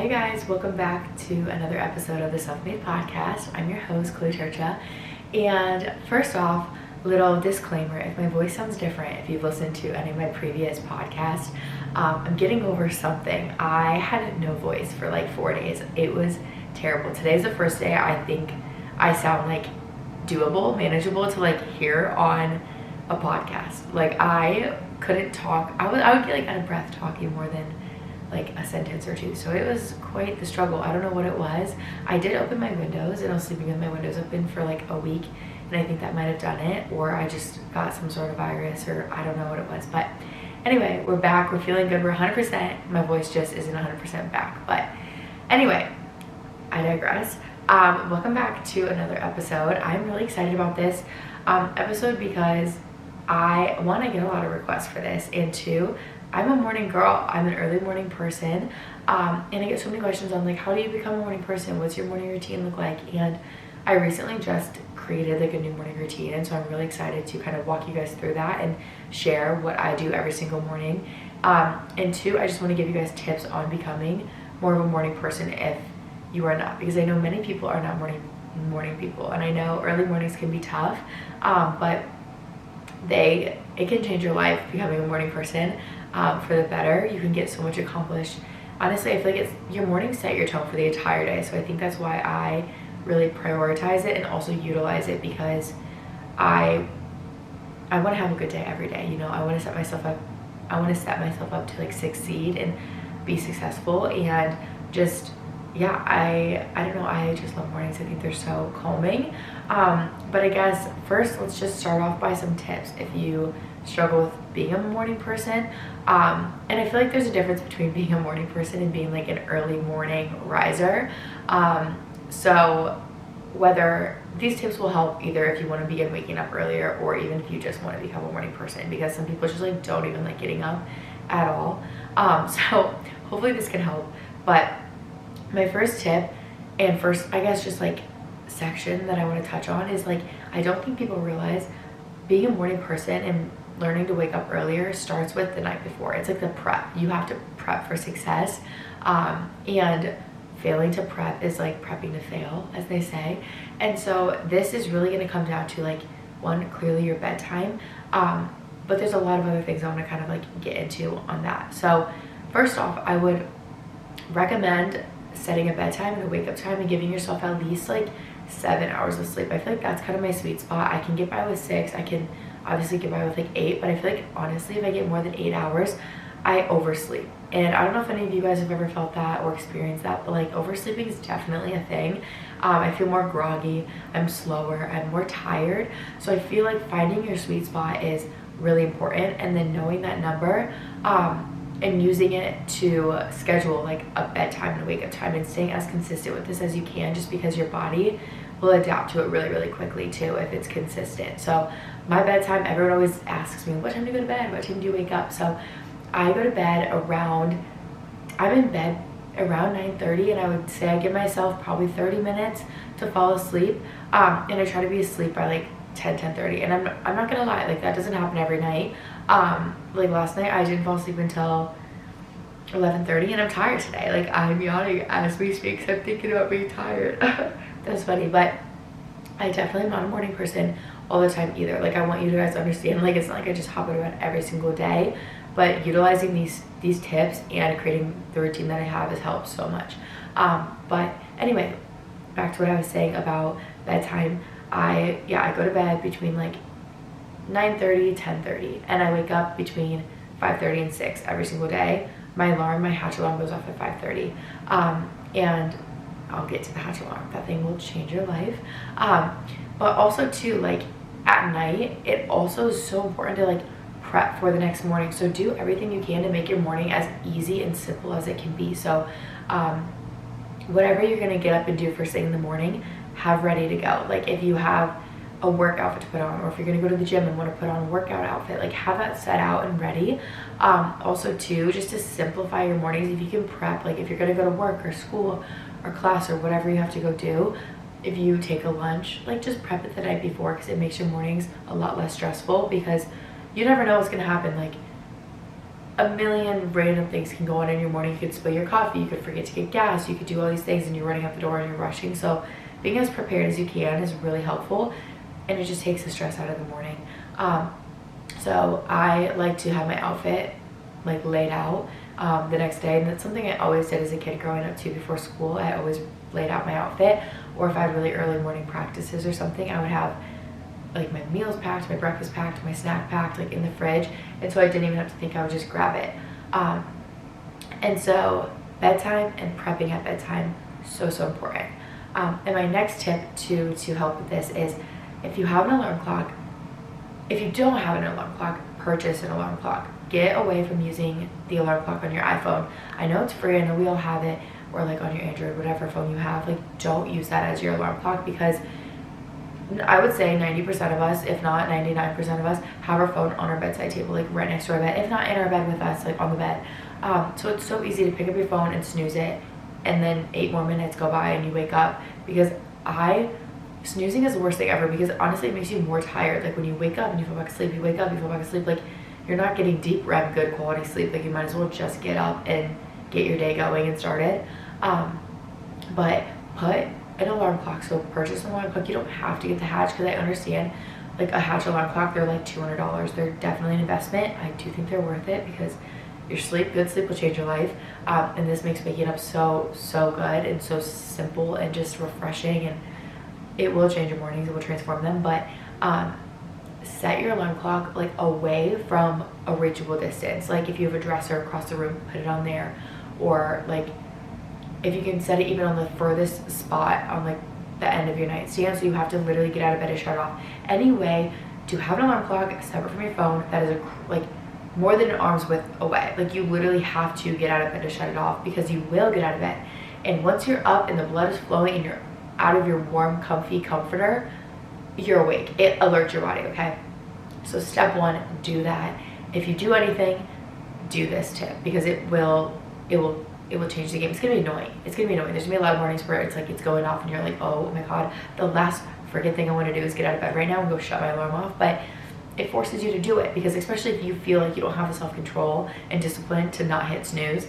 Hey guys, welcome back to another episode of the Self-Made Podcast. I'm your host, Trca. And first off, little disclaimer, if my voice sounds different, if you've listened to any of my previous podcasts, I'm getting over something. I had no voice for like 4 days. It was terrible. Today's the first day I think I sound like doable, manageable to like hear on a podcast. Like I couldn't talk. I would get like out of breath talking more than like a sentence or two. So it was quite the struggle. I don't know what it was. I did open my windows and I was sleeping with my windows open for like a week, and I think that might have done it, or I just got some sort of virus, or I don't know what it was. But anyway, we're back. We're feeling good. We're 100%. My voice just isn't 100% back. But anyway, I digress. Welcome back to another episode. I'm really excited about this episode because one, I get a lot of requests for this, and two, I'm a morning girl. I'm an early morning person, and I get so many questions on like, how do you become a morning person? What's your morning routine look like? And I recently just created like a new morning routine, and so I'm really excited to kind of walk you guys through that and share what I do every single morning. And two, I just want to give you guys tips on becoming more of a morning person if you are not, because I know many people are not morning people, and I know early mornings can be tough, but it can change your life becoming a morning person. For the better. You can get so much accomplished. Honestly, I feel like your mornings set your tone for the entire day, so I think that's why I really prioritize it and also utilize it, because I want to have a good day every day. You know, I want to set myself up to like succeed and be successful, and just I don't know, I just love mornings. I think they're so calming. But I guess first, let's just start off by some tips if you struggle with being a morning person. And I feel like there's a difference between being a morning person and being like an early morning riser. So whether these tips will help either if you want to begin waking up earlier, or even if you just want to become a morning person, because some people just like don't even like getting up at all. So hopefully this can help. But my first tip, and first I guess just like section that I want to touch on, is like, I don't think people realize being a morning person and learning to wake up earlier starts with the night before. It's like the prep. You have to prep for success, and failing to prep is like prepping to fail, as they say. And so this is really going to come down to like, one, clearly your bedtime, but there's a lot of other things I want to kind of like get into on that. So first off, I would recommend setting a bedtime and a wake up time and giving yourself at least like 7 hours of sleep. I feel like that's kind of my sweet spot. I can get by with 6. I can obviously get by with like 8, but I feel like honestly, if I get more than 8 hours, I oversleep. And I don't know if any of you guys have ever felt that or experienced that, but like oversleeping is definitely a thing. I feel more groggy, I'm slower, I'm more tired. So I feel like finding your sweet spot is really important, and then knowing that number, and using it to schedule like a bedtime and a wake up time, and staying as consistent with this as you can, just because your body will adapt to it really, really quickly too if it's consistent. So my bedtime, everyone always asks me, what time do you go to bed? What time do you wake up? So I go to bed I'm in bed around 9:30, and I would say I give myself probably 30 minutes to fall asleep. And I try to be asleep by like 10:30. And I'm not gonna lie, like that doesn't happen every night. Like last night I didn't fall asleep until 11:30, and I'm tired today. Like I'm yawning as we speak, so I'm thinking about being tired. That's funny. But I definitely am not a morning person all the time either. Like I want you guys to understand, like it's not like I just hop out of bed every single day, but utilizing these tips and creating the routine that I have has helped so much. But anyway, back to what I was saying about bedtime. I go to bed between like 9:30, 10:30, and I wake up between 5:30 and 6 every single day. My hatch alarm goes off at 5:30, and I'll get to the hatch alarm. That thing will change your life. But also too, like at night, it also is so important to like prep for the next morning. So do everything you can to make your morning as easy and simple as it can be. So whatever you're gonna get up and do first thing in the morning, have ready to go. Like if you have a work outfit to put on, or if you're gonna go to the gym and want to put on a workout outfit, like have that set out and ready. Also too, just to simplify your mornings, if you can prep, like if you're gonna go to work or school or class or whatever you have to go do, if you take a lunch, like just prep it the night before, because it makes your mornings a lot less stressful, because you never know what's gonna happen. Like a million random things can go on in your morning. You could spill your coffee, you could forget to get gas, you could do all these things and you're running out the door and you're rushing. So being as prepared as you can is really helpful, and it just takes the stress out of the morning. So I like to have my outfit like laid out the next day, and that's something I always did as a kid growing up too. Before school, I always laid out my outfit, or if I had really early morning practices or something, I would have like my meals packed, my breakfast packed, my snack packed, like in the fridge, and so I didn't even have to think, I would just grab it. And so bedtime and prepping at bedtime, so important. And my next tip to help with this is, if you have an alarm clock, if you don't have an alarm clock, purchase an alarm clock. Get away from using the alarm clock on your iPhone. I know it's free, I know we all have it, or like on your Android, whatever phone you have. Like, don't use that as your alarm clock, because I would say 90% of us, if not 99% of us, have our phone on our bedside table, like right next to our bed, if not in our bed with us, like on the bed. So it's so easy to pick up your phone and snooze it, and then 8 more minutes go by and you wake up. Because snoozing is the worst thing ever, because honestly it makes you more tired. Like when you wake up and you fall back asleep, you wake up, you fall back asleep, like you're not getting deep REM, good quality sleep. Like you might as well just get up and get your day going and started. But put an alarm clock. So purchase an alarm clock. You don't have to get the Hatch, because I understand like a Hatch alarm clock, they're like $200. They're definitely an investment. I do think they're worth it, because your good sleep will change your life. And this makes waking up so good and so simple and just refreshing, and it will change your mornings, it will transform them. But set your alarm clock like away from a reachable distance. Like if you have a dresser across the room, put it on there, or like if you can set it even on the furthest spot on like the end of your nightstand, so you have to literally get out of bed to shut it off. Anyway, to have an alarm clock separate from your phone, that is like more than an arm's width away. Like you literally have to get out of bed to shut it off, because you will get out of bed. And once you're up and the blood is flowing and you're out of your warm, comfy comforter, you're awake. It alerts your body, okay? So step 1, do that. If you do anything, do this tip, because it will change the game. It's gonna be annoying. It's gonna be annoying. There's gonna be a lot of mornings where it's like it's going off and you're like, oh my god, the last freaking thing I want to do is get out of bed right now and go shut my alarm off. But it forces you to do it, because especially if you feel like you don't have the self-control and discipline to not hit snooze,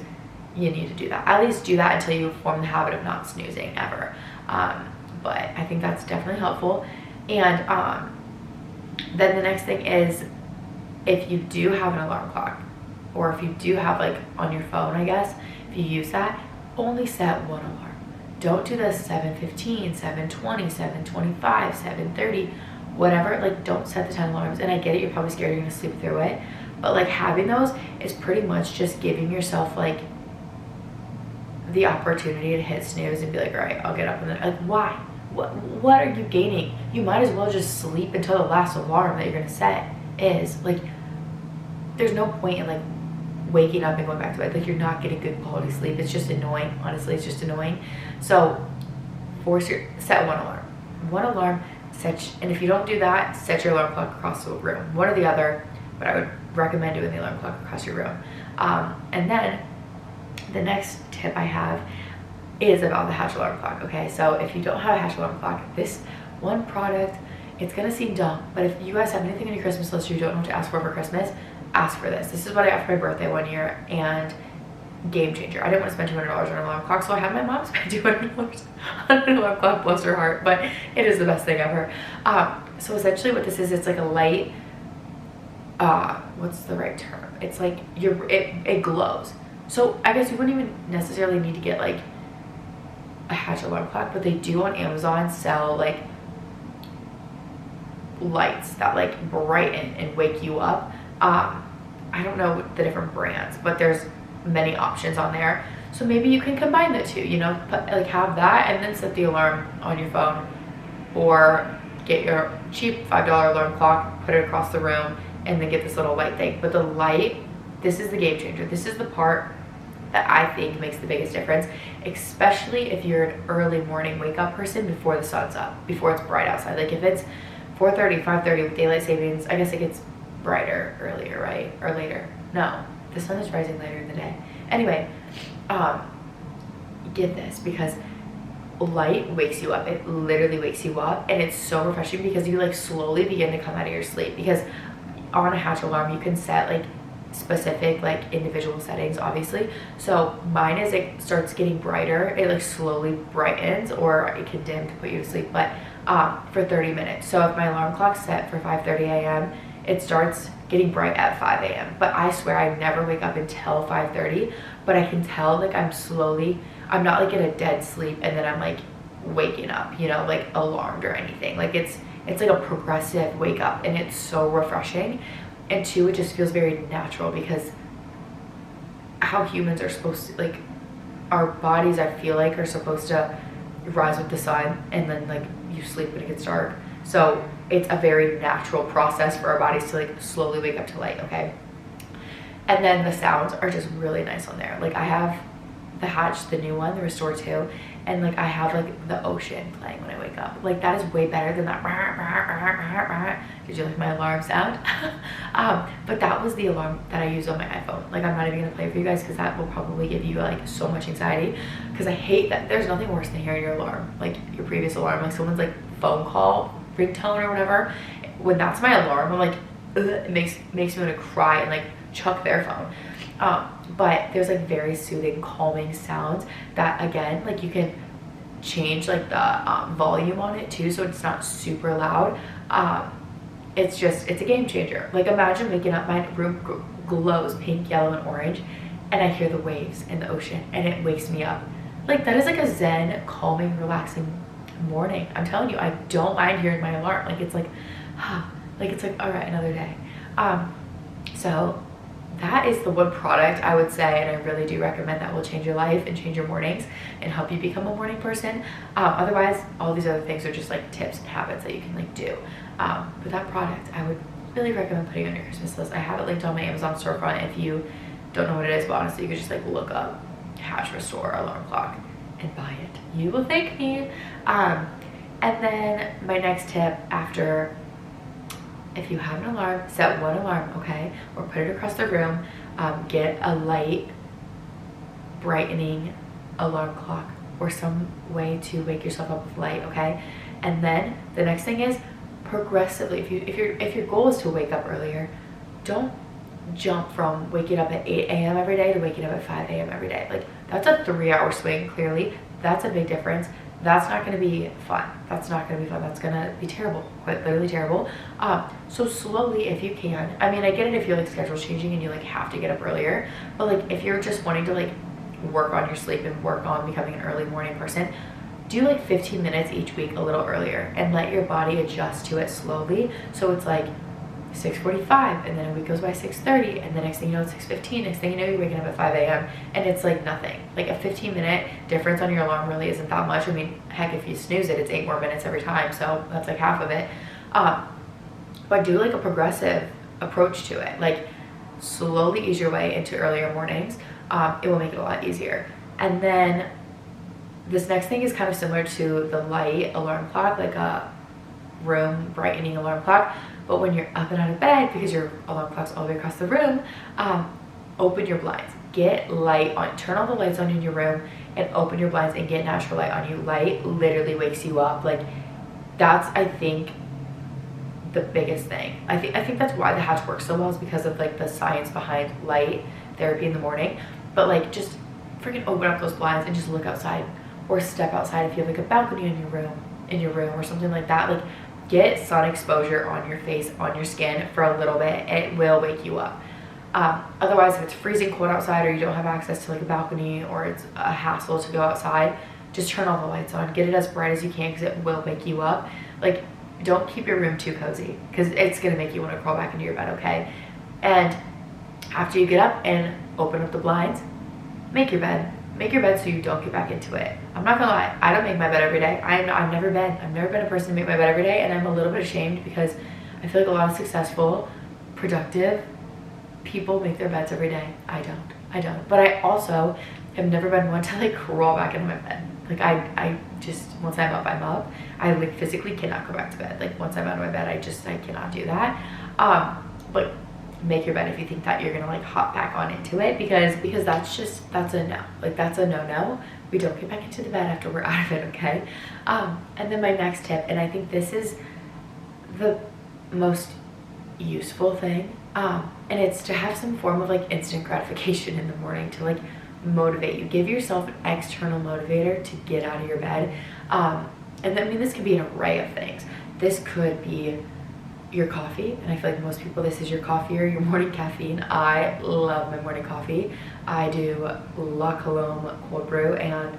you need to do that. At least do that until you form the habit of not snoozing ever. But I think that's definitely helpful. And then the next thing is, if you do have an alarm clock, or if you do have like on your phone, I guess, if you use that, only set one alarm. Don't do the 7:15, 7:20, 7:25, 7:30, whatever. Like, don't set the 10 alarms. And I get it, you're probably scared you're gonna sleep through it, but like having those is pretty much just giving yourself like the opportunity to hit snooze and be like, all right, I'll get up. And then like, why? What are you gaining? You might as well just sleep until the last alarm that you're gonna set is. Like, there's no point in like waking up and going back to bed. Like, you're not getting good quality sleep. It's just annoying. Honestly, it's just annoying. So set one alarm, and if you don't do that, set your alarm clock across the room, one or the other, but I would recommend doing the alarm clock across your room. And then the next tip I have is about the Hatch alarm clock. Okay, so if you don't have a Hatch alarm clock, this one product, it's gonna seem dumb, but if you guys have anything on your Christmas list or you don't know what to ask for Christmas, ask for this. This is what I got for my birthday one year, and game changer. I didn't want to spend $200 on an alarm clock, so I had my mom spend $200 on an alarm clock, bless her heart, but it is the best thing ever. So essentially what this is, it's like a light, what's the right term? It's like it glows. So I guess you wouldn't even necessarily need to get like a Hatch alarm clock, but they do on Amazon sell like lights that like brighten and wake you up. I don't know the different brands, but there's many options on there. So maybe you can combine the two, you know, like have that and then set the alarm on your phone, or get your cheap $5 alarm clock, put it across the room, and then get this little light thing. But the light, this is the game changer. This is the part that I think makes the biggest difference, especially if you're an early morning wake up person before the sun's up, before it's bright outside. Like if it's 4:30, 5:30 with daylight savings, I guess it gets brighter earlier, right? Or later. No, the sun is rising later in the day. Anyway, get this, because light wakes you up. It literally wakes you up, and it's so refreshing because you like slowly begin to come out of your sleep. Because on a Hatch alarm, you can set like specific like individual settings, obviously. So mine is, it starts getting brighter, it like slowly brightens, or it can dim to put you to sleep, but for 30 minutes. So if my alarm clock's set for 5:30 a.m., it starts getting bright at 5 a.m. But I swear I never wake up until 5:30, but I can tell like I'm not like in a dead sleep and then I'm like waking up, you know, like alarmed or anything. Like it's like a progressive wake up, and it's so refreshing. And two, it just feels very natural, because how humans are supposed to, like, our bodies, I feel like, are supposed to rise with the sun, and then like you sleep when it gets dark. So it's a very natural process for our bodies to like slowly wake up to light, okay? And then the sounds are just really nice on there. Like I have the Hatch, the new one, the Restore 2, and like I have like the ocean playing when I wake up. Like that is way better than that. Did you like my alarm sound? But that was the alarm that I use on my iPhone. Like I'm not even gonna play it for you guys, because that will probably give you like so much anxiety, because I hate that. There's nothing worse than hearing your alarm, like your previous alarm, like someone's like phone call ringtone or whatever. When that's my alarm, I'm like, ugh, it makes me want to cry and like chuck their phone. But there's like very soothing, calming sounds that, again, like you can change like the volume on it too, so it's not super loud. It's a game changer. Like imagine waking up, my room glows pink, yellow, and orange, and I hear the waves in the ocean, and it wakes me up. Like that is like a zen, calming, relaxing morning. I'm telling you, I don't mind hearing my alarm. Like it's like, it's like, all right, another day. So that is the one product I would say, and I really do recommend, that will change your life and change your mornings and help you become a morning person. Otherwise, all these other things are just like tips and habits that you can like do. But that product, I would really recommend putting on your Christmas list. I have it linked on my Amazon storefront if you don't know what it is, but honestly, you could just like look up Hatch Restore alarm clock and buy it. You will thank me. And then my next tip, after, if you have an alarm, set one alarm, okay? Or put it across the room. Get a light brightening alarm clock, or some way to wake yourself up with light, okay? And then the next thing is progressively, if your goal is to wake up earlier, don't jump from waking up at 8 a.m. every day to waking up at 5 a.m. every day. Like that's a 3-hour swing, clearly. That's a big difference. That's not going to be fun. That's not going to be fun. That's going to be terrible, quite literally terrible. So slowly, if you can, I mean, I get it if you're like schedule changing and you like have to get up earlier, but like if you're just wanting to like work on your sleep and work on becoming an early morning person, do like 15 minutes each week a little earlier, and let your body adjust to it slowly. So it's like 6:45, and then a week goes by 6:30, and the next thing you know it's 6:15. Next thing you know, you're waking up at 5 a.m. and it's like nothing. Like a 15-minute difference on your alarm really isn't that much. I mean, heck, if you snooze it, it's 8 more minutes every time, so that's like half of it. But do like a progressive approach to it. Like slowly ease your way into earlier mornings. It will make it a lot easier. And then this next thing is kind of similar to the light alarm clock, like a room brightening alarm clock. But when you're up and out of bed, because your alarm clock's all the way across the room, open your blinds. Get light on. Turn all the lights on in your room and open your blinds and get natural light on you. Light literally wakes you up. Like that's, I think, the biggest thing. I think that's why the Hatch works so well, is because of like the science behind light therapy in the morning. But like just freaking open up those blinds and just look outside, or step outside if you have like a balcony in your room or something like that. Like get sun exposure on your face, on your skin for a little bit. It will wake you up. Otherwise, if it's freezing cold outside, or you don't have access to like a balcony, or it's a hassle to go outside, just turn all the lights on. Get it as bright as you can, because it will wake you up. Like don't keep your room too cozy, because it's gonna make you want to crawl back into your bed, okay? And after you get up and open up the blinds, make your bed. Make your bed so you don't get back into it. I'm not gonna lie, I don't make my bed every day. I've never been a person to make my bed every day, and I'm a little bit ashamed, because I feel like a lot of successful, productive people make their beds every day. I don't. But I also have never been one to like crawl back into my bed. Like I just, once I'm up, I'm up. I like physically cannot go back to bed. Like once I'm out of my bed, I cannot do that. But make your bed if you think that you're gonna like hop back on into it, because that's a no. Like that's a no. We don't get back into the bed after we're out of it, okay? And then my next tip, and I think this is the most useful thing And it's to have some form of like instant gratification in the morning to like motivate you. Give yourself an external motivator to get out of your bed. And I mean, this could be an array of things. This could be your coffee, and I feel like most people, this is your coffee or your morning caffeine. I love my morning coffee. I do La Colombe cold brew and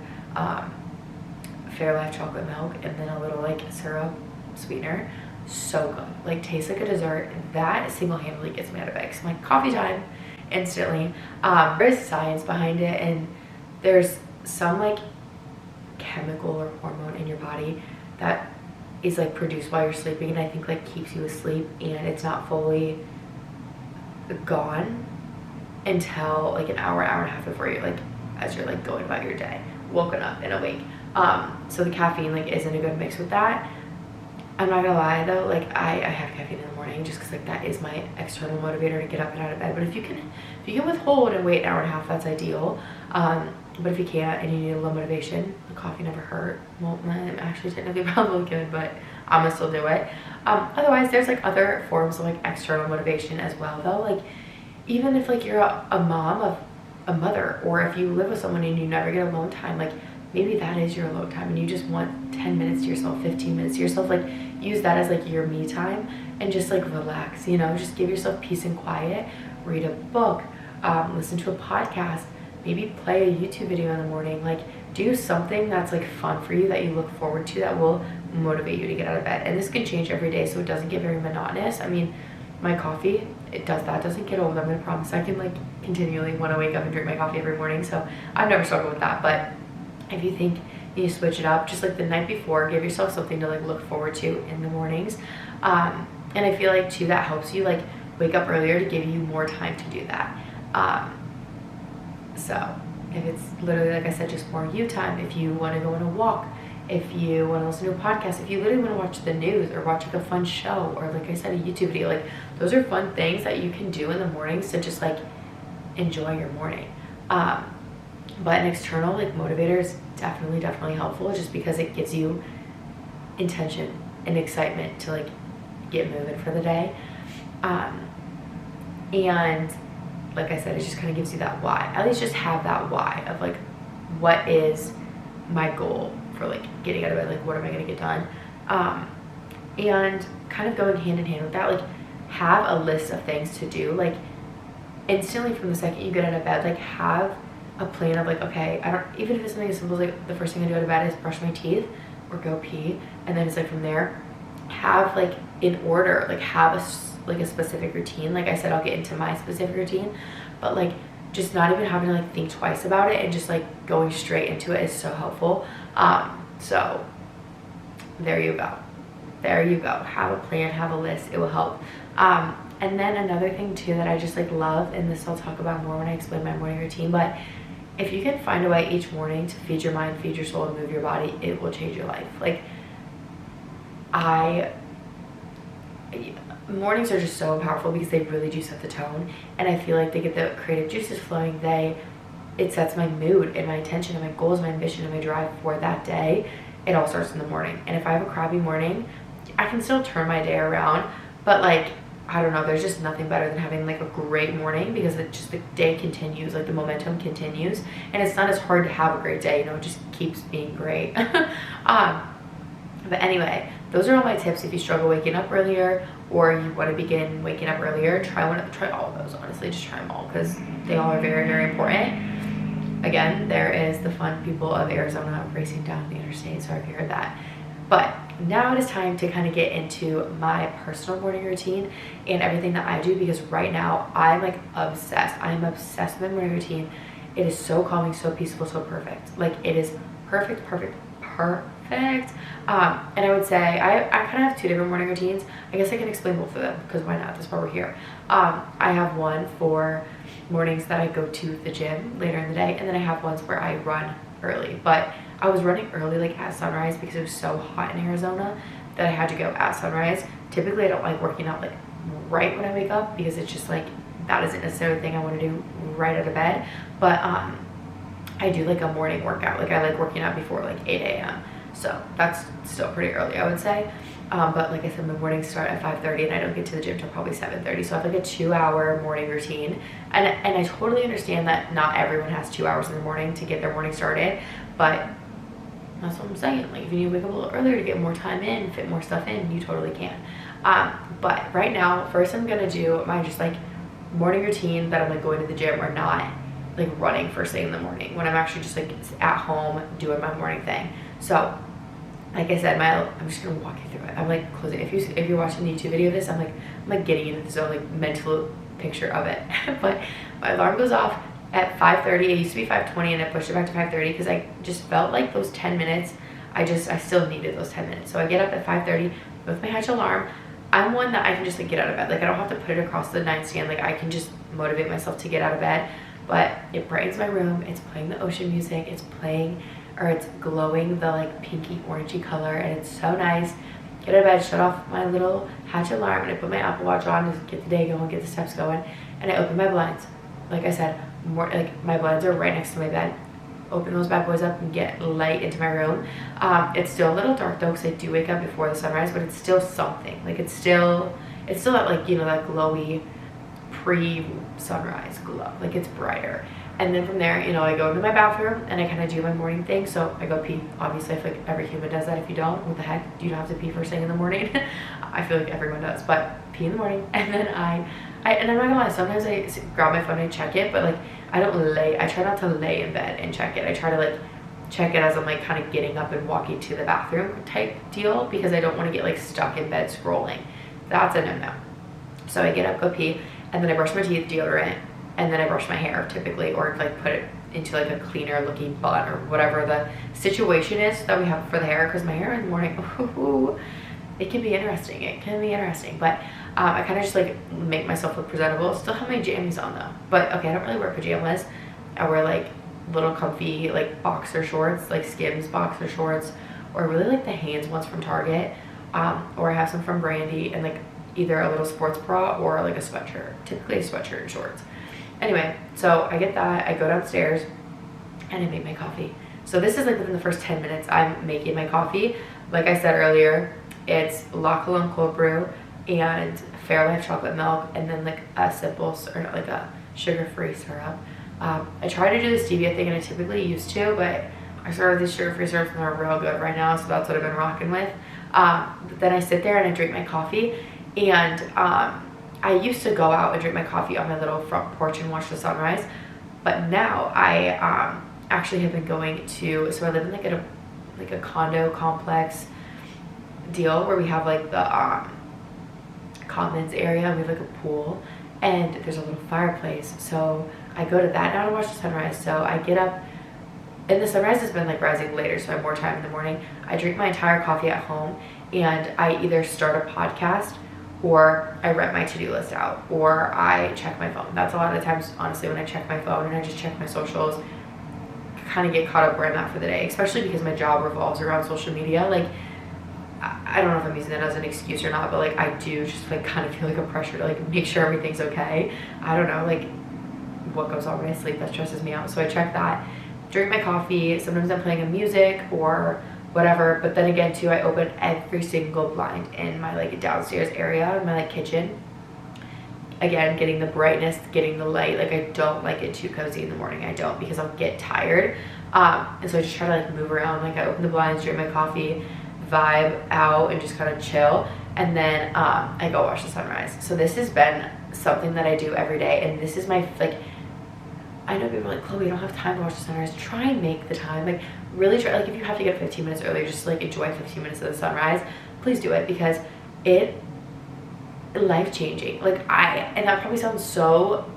Fairlife chocolate milk, and then a little like syrup sweetener. So good, like tastes like a dessert. That single-handedly gets me out of bed. Cause my coffee time instantly. There's science behind it, and there's some like chemical or hormone in your body that is like produced while you're sleeping, and I think like keeps you asleep, and it's not fully gone until like an hour and a half before you're like, as you're like going about your day, woken up and awake. So the caffeine like isn't a good mix with that. I'm not gonna lie though, like I have caffeine in the morning just because like that is my external motivator to get up and out of bed. But if you can withhold and wait an hour and a half, that's ideal. But if you can't and you need a little motivation, the coffee never hurt. Well, actually technically probably good, but I'm gonna still do it. Otherwise, there's like other forms of like external motivation as well though. Like even if like you're a mom of a mother, or if you live with someone and you never get alone time, like maybe that is your alone time and you just want 10 minutes to yourself, 15 minutes to yourself. Like use that as like your me time and just like relax, you know, just give yourself peace and quiet. Read a book, listen to a podcast, maybe play a YouTube video in the morning. Like do something that's like fun for you, that you look forward to, that will motivate you to get out of bed. And this can change every day, so it doesn't get very monotonous. I mean, my coffee, doesn't get old. I'm gonna promise. I can like continually want to wake up and drink my coffee every morning, so I've never struggled with that. But if you think you switch it up, just like the night before, give yourself something to like look forward to in the mornings. And I feel like too, that helps you like wake up earlier to give you more time to do that. So if it's literally, like I said, just more you time, if you want to go on a walk, if you want to listen to a podcast, if you literally want to watch the news or watch like a fun show, or like I said, a YouTube video, like those are fun things that you can do in the mornings to just like enjoy your morning. But an external like motivator is definitely helpful, just because it gives you intention and excitement to like get moving for the day. And like I said, it just kind of gives you that why. At least just have that why of like, what is my goal for like getting out of bed? Like, what am I going to get done? And kind of going hand in hand with that, like have a list of things to do. Like instantly from the second you get out of bed, like have a plan of like, okay, even if it's something as simple as like the first thing I do out of bed is brush my teeth or go pee, and then it's like from there, have like in order, like have a specific routine. Like I said, I'll get into my specific routine, but like just not even having to like think twice about it and just like going straight into it is so helpful. So there you go. Have a plan, have a list. It will help. And then another thing too that I just like love, and this I'll talk about more when I explain my morning routine, but if you can find a way each morning to feed your mind, feed your soul, and move your body, it will change your life. Like mornings are just so powerful because they really do set the tone, and I feel like they get the creative juices flowing. It sets my mood and my intention and my goals, my ambition and my drive for that day. It all starts in the morning. And if I have a crappy morning, I can still turn my day around, but like I don't know, there's just nothing better than having like a great morning, because it just, the day continues, like the momentum continues, and it's not as hard to have a great day, you know, it just keeps being great. But anyway, those are all my tips. If you struggle waking up earlier, or you want to begin waking up earlier, try all of those. Honestly, just try them all, because they all are very important. Again, there is the fun people of Arizona racing down the interstate, sorry if you heard that. But now it is time to kind of get into my personal morning routine and everything that I do, because right now I'm like obsessed. I'm obsessed with my morning routine. It is so calming, so peaceful, so perfect. Like it is perfect. And I would say I kind of have two different morning routines. I guess I can explain both of them, because why not? That's why we're here. I have one for mornings that I go to the gym later in the day, and then I have ones where I run early. But I was running early like at sunrise because it was so hot in Arizona that I had to go at sunrise. Typically I don't like working out like right when I wake up, because it's just like that isn't necessarily the thing I want to do right out of bed. But I do like a morning workout. Like I like working out before like 8 a.m. So that's still pretty early, I would say. But like I said, my mornings start at 5:30 and I don't get to the gym till probably 7:30. So I have like a 2-hour morning routine. And I totally understand that not everyone has 2 hours in the morning to get their morning started, but that's what I'm saying. Like if you need to wake up a little earlier to get more time in, fit more stuff in, you totally can. But right now, first I'm gonna do my just like morning routine that I'm like going to the gym or not like running first thing in the morning, when I'm actually just like at home doing my morning thing. So like I said, I'm just gonna walk you through it. I'm like closing. If you're watching the YouTube video of this, I'm like getting into the zone, like mental picture of it. But my alarm goes off at 5:30. It used to be 5:20 and I pushed it back to 5:30 because I just felt like those 10 minutes, I still needed those 10 minutes. So I get up at 5:30 with my Hatch alarm. I'm one that I can just like get out of bed. Like I don't have to put it across the nightstand. Like I can just motivate myself to get out of bed. But it brightens my room. It's playing the ocean music. It's glowing the like pinky orangey color, and it's so nice. Get out of bed, shut off my little Hatch alarm, and I put my Apple Watch on to get the day going, get the steps going, and I open my blinds. Like I said, my blinds are right next to my bed. Open those bad boys up and get light into my room. It's still a little dark though, because I do wake up before the sunrise, but it's still something. Like it's still that like, you know, that glowy pre-sunrise glow. Like it's brighter. And then from there, you know, I go into my bathroom and I kind of do my morning thing. So I go pee. Obviously, I feel like every human does that. If you don't, what the heck? You don't have to pee first thing in the morning. I feel like everyone does, but pee in the morning. And then and I'm not gonna lie, sometimes I grab my phone and check it, but like I try not to lay in bed and check it. I try to like check it as I'm like kind of getting up and walking to the bathroom type deal, because I don't want to get like stuck in bed scrolling. That's a no-no. So I get up, go pee, and then I brush my teeth, deodorant, and then I brush my hair typically, or like put it into like a cleaner looking bun or whatever the situation is that we have for the hair, because my hair in the morning, ooh, it can be interesting. It can be interesting, but I kind of just like make myself look presentable. Still have my jammies on though, but okay, I don't really wear pajamas. I wear like little comfy like boxer shorts, like Skims boxer shorts, or really like the Hanes ones from Target, or I have some from Brandy, and like either a little sports bra or like a sweatshirt, typically a sweatshirt and shorts. Anyway, so I get that, I go downstairs and I make my coffee. So this is like within the first 10 minutes I'm making my coffee. Like I said earlier, it's La Colombe cold brew and Fairlife chocolate milk, and then like a simple, or like a sugar-free syrup. I try to do the stevia thing, and I typically used to, but I started these sugar-free syrups and they're real good right now, so that's what I've been rocking with. But then I sit there and I drink my coffee, and I used to go out and drink my coffee on my little front porch and watch the sunrise, but now I actually have been going to, so I live in like a condo complex deal where we have like the commons area, and we have like a pool, and there's a little fireplace. So I go to that now to watch the sunrise. So I get up, and the sunrise has been like rising later, so I have more time in the morning. I drink my entire coffee at home, and I either start a podcast, or I write my to-do list out, or I check my phone. That's a lot of the times, honestly, when I check my phone and I just check my socials, kind of get caught up where I'm at for the day, especially because my job revolves around social media. Like, I don't know if I'm using that as an excuse or not, but like I do just like kind of feel like a pressure to like make sure everything's okay. I don't know, like what goes on when I sleep, that stresses me out. So I check that, drink my coffee. Sometimes I'm playing a music or whatever, but then again too, I open every single blind in my like downstairs area, in my like kitchen. Again, getting the brightness, getting the light. Like I don't like it too cozy in the morning. I don't, because I'll get tired. And so I just try to like move around. Like I open the blinds, drink my coffee, vibe out, and just kind of chill. And then I go watch the sunrise. So this has been something that I do every day, and this is my like, I know people are like, Chloe, you don't have time to watch the sunrise. Try and make the time. Like really try, like if you have to get 15 minutes earlier, just like enjoy 15 minutes of the sunrise, please do it, because it life-changing. Like and that probably sounds so,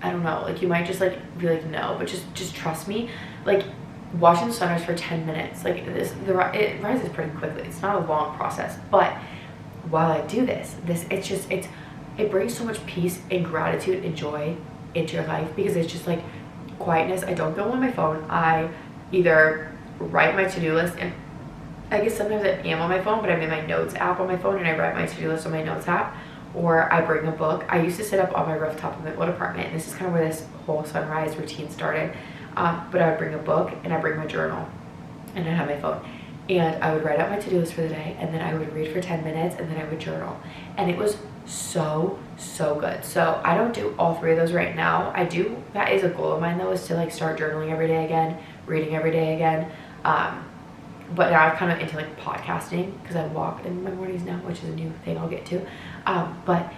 I don't know, like you might just like be like no, but just trust me. Like watching the sunrise for 10 minutes, like it rises pretty quickly. It's not a long process, but while I do this it brings so much peace and gratitude and joy into your life, because it's just like quietness. I don't go on my phone. I either write my to-do list, and I guess sometimes I am on my phone, but I'm in my notes app on my phone and I write my to-do list on my notes app, or I bring a book. I used to sit up on my rooftop of my old apartment, and this is kind of where this whole sunrise routine started. But I would bring a book and I bring my journal, and I'd have my phone. And I would write out my to-do list for the day, and then I would read for 10 minutes, and then I would journal. And it was so good. So I don't do all 3 of those right now. I do, that is a goal of mine though, is to like start journaling every day again, reading every day again. But now I'm kind of into like podcasting because I walk in my mornings now, which is a new thing I'll get to. But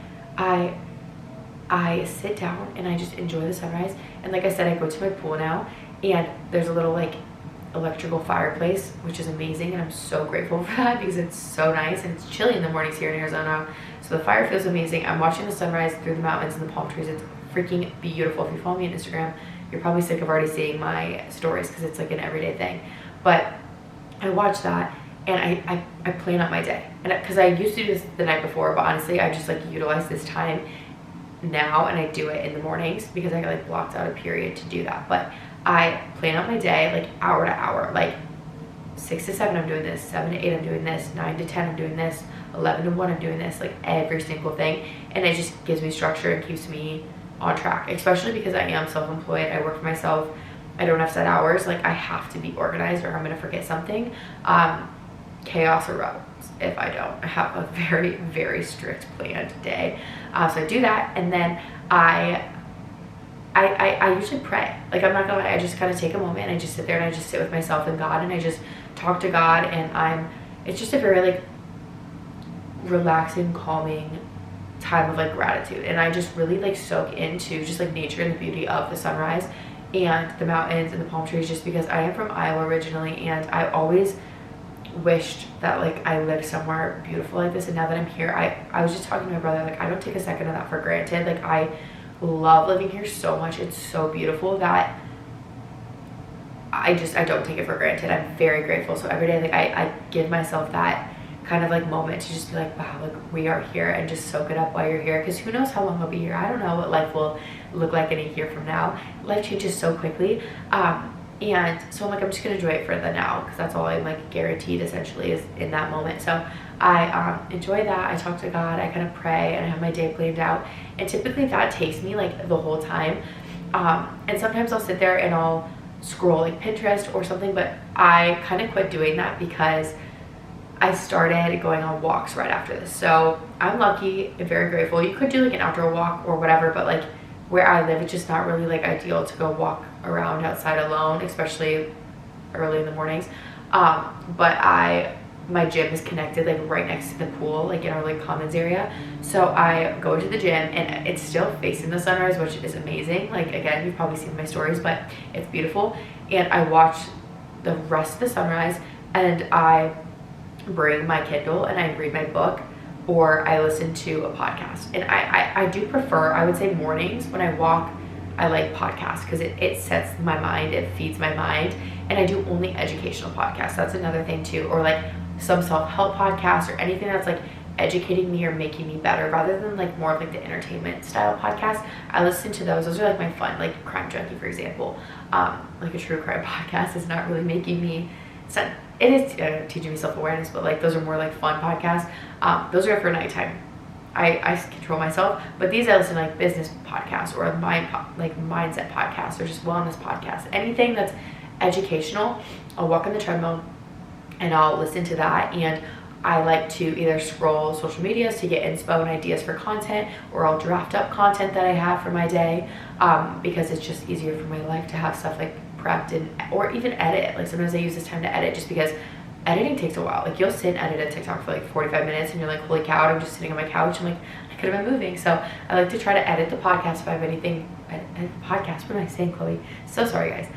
I sit down and I just enjoy the sunrise. And like I said, I go to my pool now, and there's a little like electrical fireplace, which is amazing, and I'm so grateful for that because it's so nice, and it's chilly in the mornings here in Arizona, so the fire feels amazing. I'm watching the sunrise through the mountains and the palm trees. It's freaking beautiful. If you follow me on Instagram, you're probably sick of already seeing my stories because it's like an everyday thing, but I watch that and I plan out my day, and because I used to do this the night before, but honestly I just like utilize this time now, and I do it in the mornings because I like blocked out a period to do that. But I plan out my day like hour to hour, like 6 to 7 I'm doing this, 7 to 8 I'm doing this, 9 to 10 I'm doing this, 11 to 1 I'm doing this, like every single thing. And it just gives me structure and keeps me on track, especially because I am self-employed. I work for myself. I don't have set hours. Like I have to be organized or I'm gonna forget something. Chaos erupts if I don't. I have a very strict planned day. So I do that, and then I usually pray. Like I'm not gonna lie, I just kind of take a moment and I just sit there and I just sit with myself and God, and I just talk to God, and it's just a very like relaxing, calming time of like gratitude, and I just really like soak into just like nature and the beauty of the sunrise and the mountains and the palm trees, just because I am from Iowa originally, and I always wished that like I lived somewhere beautiful like this. And now that I'm here, I was just talking to my brother, like I don't take a second of that for granted. Like I love living here so much. It's so beautiful that I don't take it for granted. I'm very grateful. So every day, like I give myself that kind of like moment to just be like, wow, like we are here, and just soak it up while you're here, because who knows how long I'll be here. I don't know what life will look like in a year from now. Life changes so quickly. And so I'm like, I'm just gonna enjoy it for the now, because that's all I'm like guaranteed essentially is in that moment. So I enjoy that. I talk to God, I kind of pray, and I have my day planned out, and typically that takes me like the whole time. And sometimes I'll sit there and I'll scroll like Pinterest or something, but I kind of quit doing that because I started going on walks right after this. So I'm lucky and very grateful. You could do like an outdoor walk or whatever, but like where I live, it's just not really like ideal to go walk around outside alone, especially early in the mornings. But my gym is connected like right next to the pool, like in our like commons area. So I go to the gym, and it's still facing the sunrise, which is amazing. Like again, you've probably seen my stories, but it's beautiful. And I watch the rest of the sunrise, and I bring my Kindle and I read my book, or I listen to a podcast. And I do prefer, I would say mornings when I walk, I like podcasts because it sets my mind, it feeds my mind. And I do only educational podcasts. That's another thing too. Or like some self-help podcasts, or anything that's like educating me or making me better, rather than like more of like the entertainment style podcasts. I listen to those. Those are like my fun, like Crime Junkie, for example. Like a true crime podcast is not really making me, it is teaching me self-awareness, but like those are more like fun podcasts. Those are for nighttime. I control myself, but these I listen to like business podcasts, or like mindset podcasts, or just wellness podcasts. Anything that's educational, I'll walk on the treadmill and I'll listen to that. And I like to either scroll social medias to get inspo and ideas for content, or I'll draft up content that I have for my day, because it's just easier for my life to have stuff like prepped, or even edit. Like sometimes I use this time to edit, just because editing takes a while. Like you'll sit and edit a TikTok for like 45 minutes and you're like, holy cow, I'm just sitting on my couch. I'm like, I could have been moving. So I like to try to edit the podcast if I have anything. Podcast, what am I saying, Chloe? So sorry guys.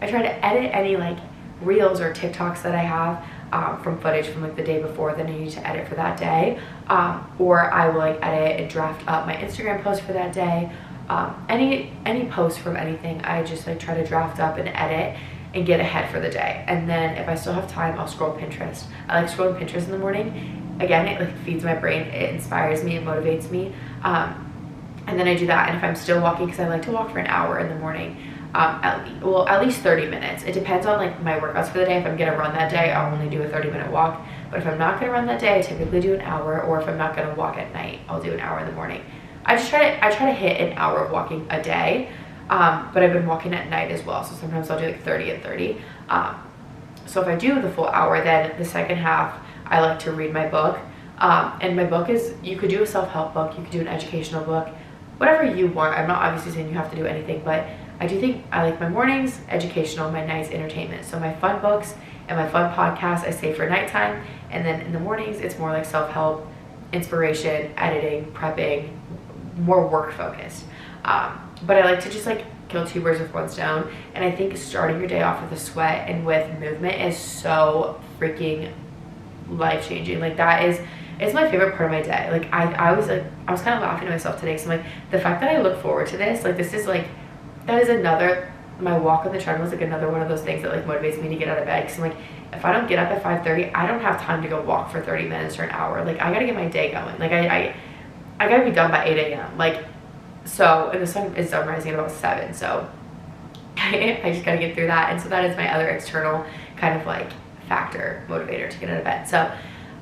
I try to edit any like reels or TikToks that I have from footage from like the day before that I need to edit for that day. Or I will like edit and draft up my Instagram post for that day. Any post from anything, I just like try to draft up and edit and get ahead for the day. And then if I still have time, I'll scroll Pinterest. I like scrolling Pinterest in the morning. Again, it like feeds my brain, it inspires me, it motivates me. And then I do that. And if I'm still walking, because I like to walk for an hour in the morning, at least 30 minutes. It depends on like my workouts for the day. If I'm gonna run that day, I'll only do a 30-minute walk. But if I'm not gonna run that day, I typically do an hour. Or if I'm not gonna walk at night, I'll do an hour in the morning. I try to hit an hour of walking a day. But I've been walking at night as well, so sometimes I'll do like 30 and 30. So if I do the full hour, then the second half, I like to read my book. And my book is, you could do a self-help book, you could do an educational book, whatever you want. I'm not obviously saying you have to do anything, but I do think I like my mornings educational, my nights entertainment. So my fun books and my fun podcasts I save for nighttime, and then in the mornings it's more like self-help, inspiration, editing, prepping, more work focused. But I like to just like kill two birds with one stone, and I think starting your day off with a sweat and with movement is so freaking life-changing. Like that is, it's my favorite part of my day. Like I was kind of laughing to myself today, because I'm like, the fact that I look forward to this, like this is like, that is another, my walk on the treadmill is like another one of those things that like motivates me to get out of bed, because I'm like, if I don't get up at 5:30, I don't have time to go walk for 30 minutes or an hour. Like I gotta get my day going. Like I gotta be done by 8 a.m. Like, so, and the sun is done rising at about 7, so I just gotta get through that. And so that is my other external kind of like factor, motivator to get out of bed. So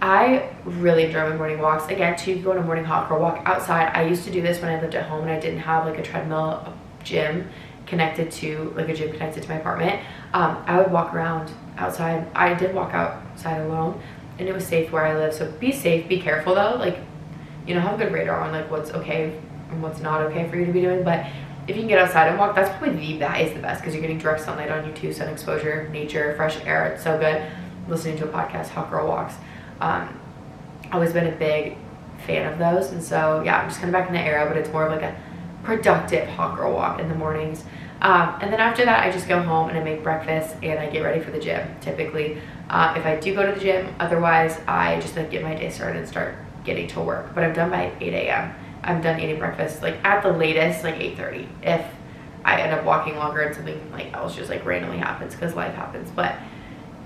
I really enjoy my morning walks. Again, to go on a morning hawk or walk outside. I used to do this when I lived at home and I didn't have like a treadmill, a gym connected to, like a gym connected to my apartment. I would walk around outside. I did walk outside alone, and it was safe where I live. So be safe, be careful though. Like, you know, have a good radar on like what's okay and what's not okay for you to be doing. But if you can get outside and walk, that's probably that is the best, because you're getting direct sunlight on you too, sun exposure, nature, fresh air. It's so good. Listening to a podcast, Hot Girl Walks. Always been a big fan of those, and so yeah, I'm just kind of back in the era, but it's more of like a productive hot girl walk in the mornings. And then after that, I just go home and I make breakfast and I get ready for the gym. Typically, if I do go to the gym, otherwise I just like get my day started and start getting to work. But I'm done by 8 a.m. I'm done eating breakfast like at the latest like 8:30. If I end up walking longer and something like else just like randomly happens, because life happens. But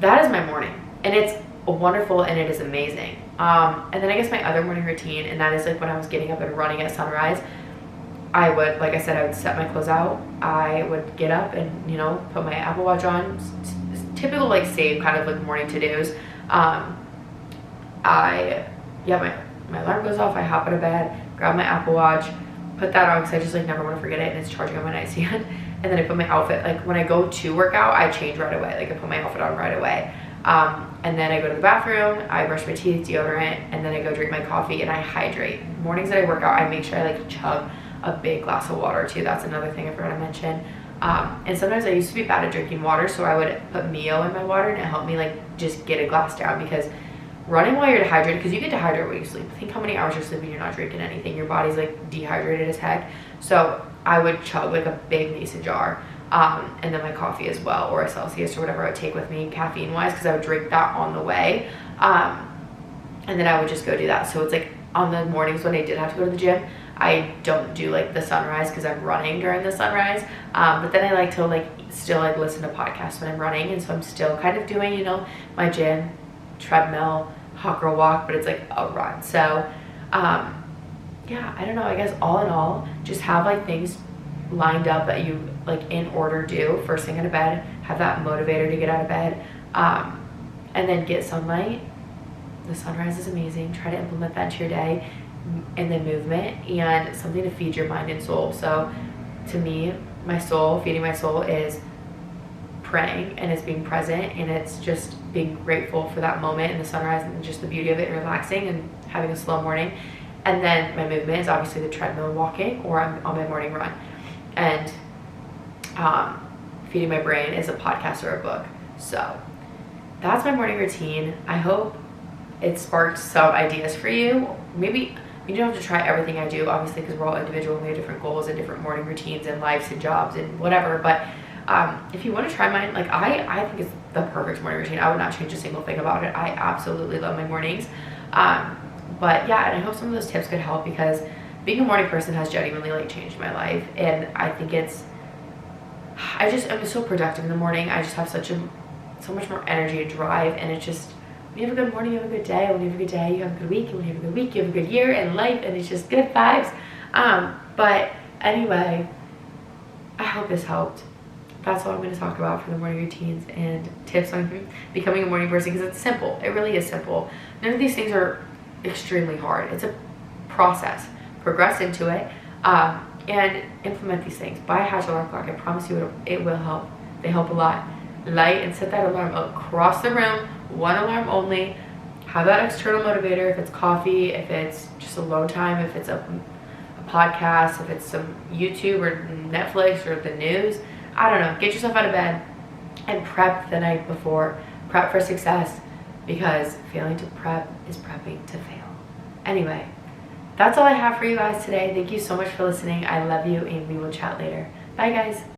that is my morning, and it's wonderful and it is amazing. And then I guess my other morning routine, and that is like when I was getting up and running at sunrise, I would, like I said, I would set my clothes out. I would get up and, you know, put my Apple Watch on. Typical like same kind of like morning to-dos. My alarm goes off, I hop out of bed, grab my Apple Watch, put that on, because I just like never want to forget it, and it's charging on my nightstand. And then I put my outfit, like when I go to work out, I change right away. Like I put my outfit on right away. And then I go to the bathroom, I brush my teeth, deodorant, and then I go drink my coffee and I hydrate. Mornings that I work out, I make sure I like chug a big glass of water too. That's another thing I forgot to mention. And sometimes I used to be bad at drinking water, so I would put Mio in my water, and it helped me like just get a glass down, because running while you're dehydrated, because you get dehydrated when you sleep. Think how many hours you're sleeping, you're not drinking anything. Your body's like dehydrated as heck. So I would chug like a big mason jar. And then my coffee as well, or a Celsius or whatever I would take with me caffeine wise, because I would drink that on the way. And then I would just go do that. So it's like on the mornings when I did have to go to the gym, I don't do like the sunrise, because I'm running during the sunrise. But then I like to like still like listen to podcasts when I'm running, and so I'm still kind of doing, you know, my gym, treadmill, hot girl walk, but it's like a run. So yeah, I don't know, I guess all in all, just have like things lined up that you like in order do first thing out of bed, have that motivator to get out of bed, and then get sunlight. The sunrise is amazing. Try to implement that into your day, and then movement and something to feed your mind and soul. So to me, my soul, feeding my soul is praying, and it's being present, and it's just being grateful for that moment and the sunrise and just the beauty of it, and relaxing and having a slow morning. And then my movement is obviously the treadmill walking, or I'm on my morning run. And feeding my brain is a podcast or a book. So that's my morning routine. I hope it sparked some ideas for you. Maybe you don't have to try everything I do, obviously, because we're all individual and we have different goals and different morning routines and lives and jobs and whatever. But if you want to try mine, like I think it's the perfect morning routine. I would not change a single thing about it. I absolutely love my mornings. But yeah, and I hope some of those tips could help, because being a morning person has genuinely like changed my life. And I think I'm so productive in the morning. I just have so much more energy and drive, and it's just, when you have a good morning, you have a good day. When you have a good day, you have a good week. And when you have a good week, you have a good year and life, and it's just good vibes. But anyway, I hope this helped. That's all I'm going to talk about for the morning routines and tips on becoming a morning person, because it's simple. It really is simple. None of these things are extremely hard. It's a process. Progress into it, and implement these things. Buy a Hatch alarm clock. I promise you it will help. They help a lot. light and set that alarm across the room, one alarm only. Have that external motivator, if it's coffee, if it's just alone time, if it's a podcast, if it's some YouTube or Netflix or the news. I don't know. Get yourself out of bed and prep the night before. Prep for success, because failing to prep is prepping to fail. Anyway, that's all I have for you guys today. Thank you so much for listening. I love you, and we will chat later. Bye, guys.